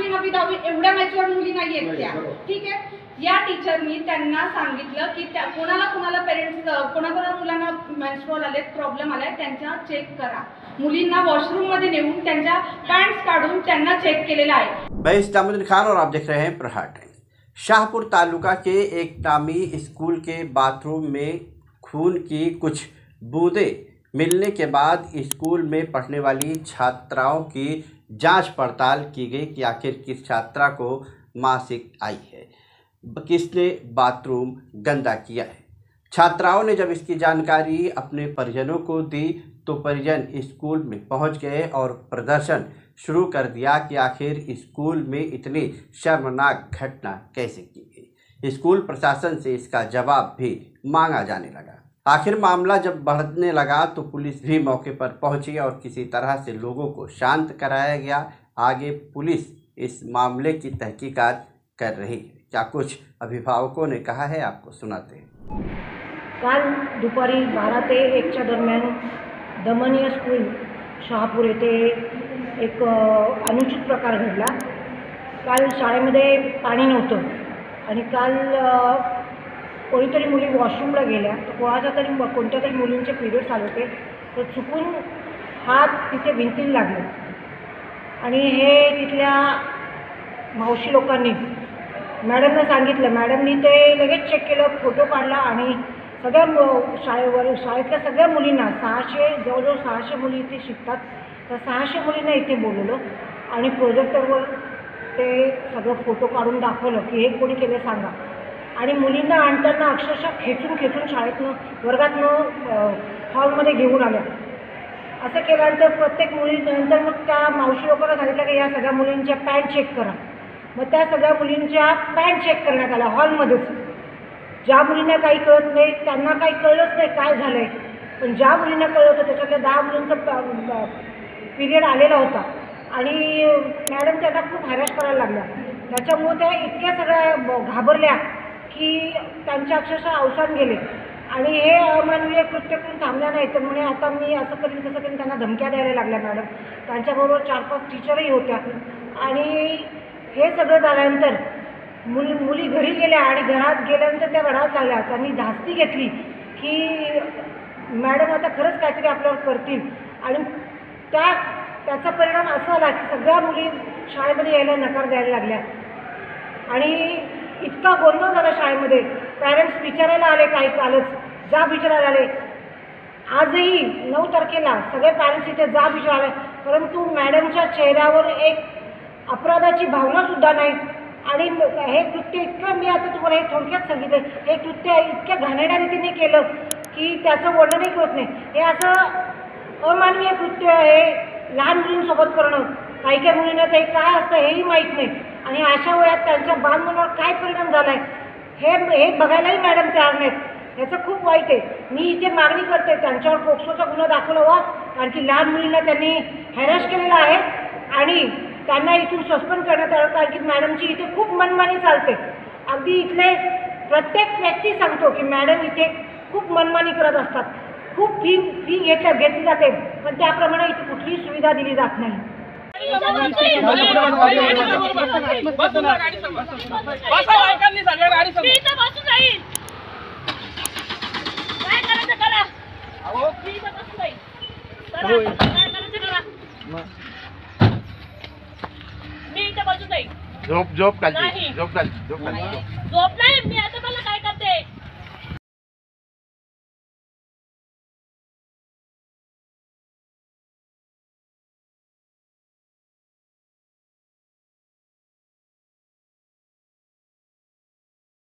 8वी 9वी 10वी एवढ्या मॅच्युअर्ड मुली नाही आहेत त्या, ठीक आहे. या टीचरनी त्यांना सांगितलं की कोणाला पेरेंट्स कोणाकोणा मुलांना मेन्स्ट्रुअल आले, प्रॉब्लेम आलाय, त्यांच्या चेक करा. मुलींना वॉशरूम मध्ये नेऊन त्यांच्या पॅन्ट्स काढून त्यांना चेक केलेला आहे. मैं इस्लामुद्दीन खान और आप देख रहे हैं प्रहार टाइम्स। शाहपुर तालुका के एक नामी स्कूल के बाथरूम में खून की कुछ बूंदें मिलने के बाद स्कूल में पढ़ने वाली छात्राओं की जांच पड़ताल की गई कि आखिर किस छात्रा को मासिक आई है, किसने बाथरूम गंदा किया है। छात्राओं ने जब इसकी जानकारी अपने परिजनों को दी तो परिजन स्कूल में पहुंच गए और प्रदर्शन शुरू कर दिया कि आखिर स्कूल में इतनी शर्मनाक घटना कैसे की गई। स्कूल प्रशासन से इसका जवाब भी मांगा जाने लगा। आखिर मामला जब बढ़ने लगा तो पुलिस भी मौके पर पहुंची और किसी तरह से लोगों को शांत कराया गया। आगे पुलिस इस मामले की तहकीकात कर रही है। क्या कुछ अभिभावकों ने कहा है, आपको सुनाते हैं। काल दुपारी 12 ते 1च्या दरम्यान दमनीय स्कूल शहापूर येथे एक अनुचित प्रकार घडला। काल शाळेमध्ये पाणी नव्हतं आणि काल कोणीतरी मुली वॉशरूमला गेल्या, तर कोणत्या तरी मुलींचे पिरियड्स आले होते, तर चुकून हात तिथे भिंतीला लागले आणि हे तिथल्या मावशी लोकांनी मॅडमला सांगितलं. मॅडमनी ते लगेच चेक केलं, फोटो काढला आणि सगळ्या शाळेतल्या सगळ्या मुलींना जवळजवळ 600 मुली इथे शिकतात, तर 600 मुलींना इथे बोलवलं आणि प्रोजेक्टरवर ते सगळं फोटो काढून दाखवलं की हे कोणी केलं सांगा. आणि मुलींना आणताना अक्षरशः खेचून शाळेतनं वर्गातनं हॉलमध्ये घेऊन आल्या. असं केल्यानंतर प्रत्येक मुलीनंतर मग त्या मावशी लोकांना सांगितलं की या सगळ्या मुलींच्या पॅन्ट चेक करा. मग त्या सगळ्या मुलींच्या पॅन्ट चेक करण्यात आल्या हॉलमध्येच. ज्या मुलींना काही कळत नाही त्यांना काही कळलंच नाही काय झालं आहे, पण ज्या मुलींना कळलं होतं त्याच्यातल्या 10 मुलींचा पिरियड आलेला होता आणि मॅडम त्यांना खूप हॅरॅस करायला लागल्या. त्याच्यामुळे त्या इतक्या सगळ्या घाबरल्या की त्यांच्या अक्षरशः अवसान गेले आणि हे अमानवीय कृत्य करून थांबल्या नाही. तर म्हणे आता मी असं करीन तसं करीन, त्यांना धमक्या द्यायला लागल्या मॅडम. त्यांच्याबरोबर 4-5 टीचरही होत्या आणि हे सगळं झाल्यानंतर मुली घरी गेल्या आणि घरात गेल्यानंतर त्या रडायला लागल्या. त्यांनी धास्ती घेतली की मॅडम आता खरंच काहीतरी आपल्यावर करतील आणि त्याचा परिणाम असा आला की सगळ्या मुली शाळेमध्ये यायला नकार द्यायला लागल्या आणि इतका गोंधळ झाला शाळेमध्ये. पॅरेंट्स विचारायला आले, काही कालच विचारायला आले. आजही 9 तारखेला सगळे पॅरेंट्स इथे विचारायला, परंतु मॅडमच्या चेहऱ्यावर एक अपराधाची भावनासुद्धा नाही. आणि हे कृत्य इतकं, मी आता तुम्हाला हे थोडक्यात सांगितलं, हे कृत्य इतक्या घाणेरड्या रीतीने केलं की त्याचं वर्णनही होत नाही. हे असं अमानवीय कृत्य आहे लहान मुलींसोबत करणं. काही मुलींना ते काय असतं हेही माहीत नाही आणि अशा वयात त्यांच्या बालमनावर काय परिणाम झाला आहे हे बघायलाही मॅडम तयार नाहीत. याचं खूप वाईट आहे. मी इथे मागणी करते त्यांच्यावर पोक्सोचा गुन्हा दाखल व्हावा, कारण की लहान मुलींना त्यांनी हॅरॅस केलेला आहे आणि त्यांना इथून सस्पेंड करण्यात आलं, कारण की मॅडमची इथे खूप मनमानी चालते. अगदी इथले प्रत्येक व्यक्ती सांगतो की मॅडम इथे खूप मनमानी करत असतात, खूप फी घेतली जाते, पण त्याप्रमाणे इथे कुठलीही सुविधा दिली जात नाही. झोप नाही मी आता मला